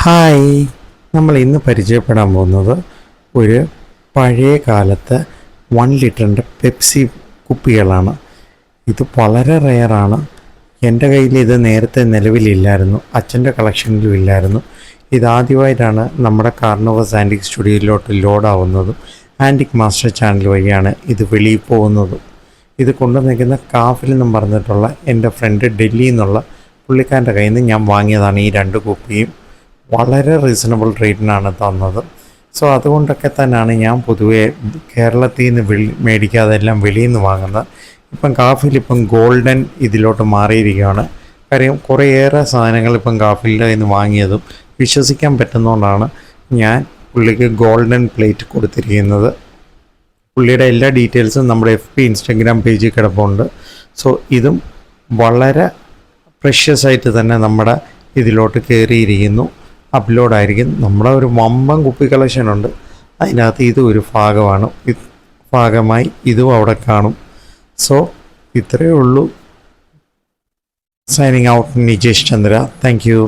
Hi, നമ്മൾ ഇന്ന് പരിചയപ്പെടാൻ പോകുന്നത് ഒരു പഴയ കാലത്തെ 1 ലിറ്ററിൻ്റെ പെപ്സി കുപ്പികളാണ്. ഇത് വളരെ റെയറാണ്. എൻ്റെ കയ്യിൽ ഇത് നേരത്തെ നിലവിലില്ലായിരുന്നു, അച്ഛൻ്റെ കളക്ഷനിലും ഇല്ലായിരുന്നു. ഇതാദ്യമായിട്ടാണ് നമ്മുടെ കാർണോവസ് ആൻറ്റിക് സ്റ്റുഡിയോയിലോട്ട് ലോഡാവുന്നതും ആൻറ്റിക് മാസ്റ്റർ ചാനൽ വഴിയാണ് ഇത് വെളിയിൽ പോകുന്നതും. ഇത് കൊണ്ടുവന്നിരിക്കുന്ന കാഫിൽ എന്നും പറഞ്ഞിട്ടുള്ള എൻ്റെ ഫ്രണ്ട് ഡൽഹിയിൽ നിന്നുള്ള പുള്ളിക്കാരൻ്റെ കയ്യിൽ നിന്ന് ഞാൻ വാങ്ങിയതാണ് ഈ 2 കുപ്പിയും. വളരെ റീസണബിൾ റേറ്റിനാണ് തന്നത്. സോ അതുകൊണ്ടൊക്കെ തന്നെയാണ് ഞാൻ പൊതുവേ കേരളത്തിൽ നിന്ന് മേടിക്കാതെ എല്ലാം വെളിയിൽ നിന്ന് വാങ്ങുന്നത്. ഇപ്പം കാഫിലിപ്പം ഗോൾഡൻ ഇതിലോട്ട് മാറിയിരിക്കുകയാണ്. കാര്യം കുറേയേറെ സാധനങ്ങൾ ഇപ്പം കാഫിലിൻ്റെ കയ്യിൽ നിന്ന് വാങ്ങിയതും വിശ്വസിക്കാൻ പറ്റുന്നതുകൊണ്ടാണ് ഞാൻ പുള്ളിക്ക് ഗോൾഡൻ പ്ലേറ്റ് കൊടുത്തിരിക്കുന്നത്. പുള്ളിയുടെ എല്ലാ ഡീറ്റെയിൽസും നമ്മുടെ FB ഇൻസ്റ്റഗ്രാം പേജിൽ കിടപ്പുണ്ട്. സോ ഇതും വളരെ പ്രഷ്യസ് ആയിട്ട് തന്നെ നമ്മുടെ ഇതിലോട്ട് കയറിയിരിക്കുന്നു, അപ്ലോഡായിരിക്കും. നമ്മുടെ ഒരു വമ്പൻ കുപ്പി കളക്ഷനുണ്ട്, അതിനകത്ത് ഇത് ഒരു ഭാഗമായി ഇതും അവിടെ കാണും. സോ ഇത്രയേ ഉള്ളൂ. Signing out, Nijesh Chandra. Thank you.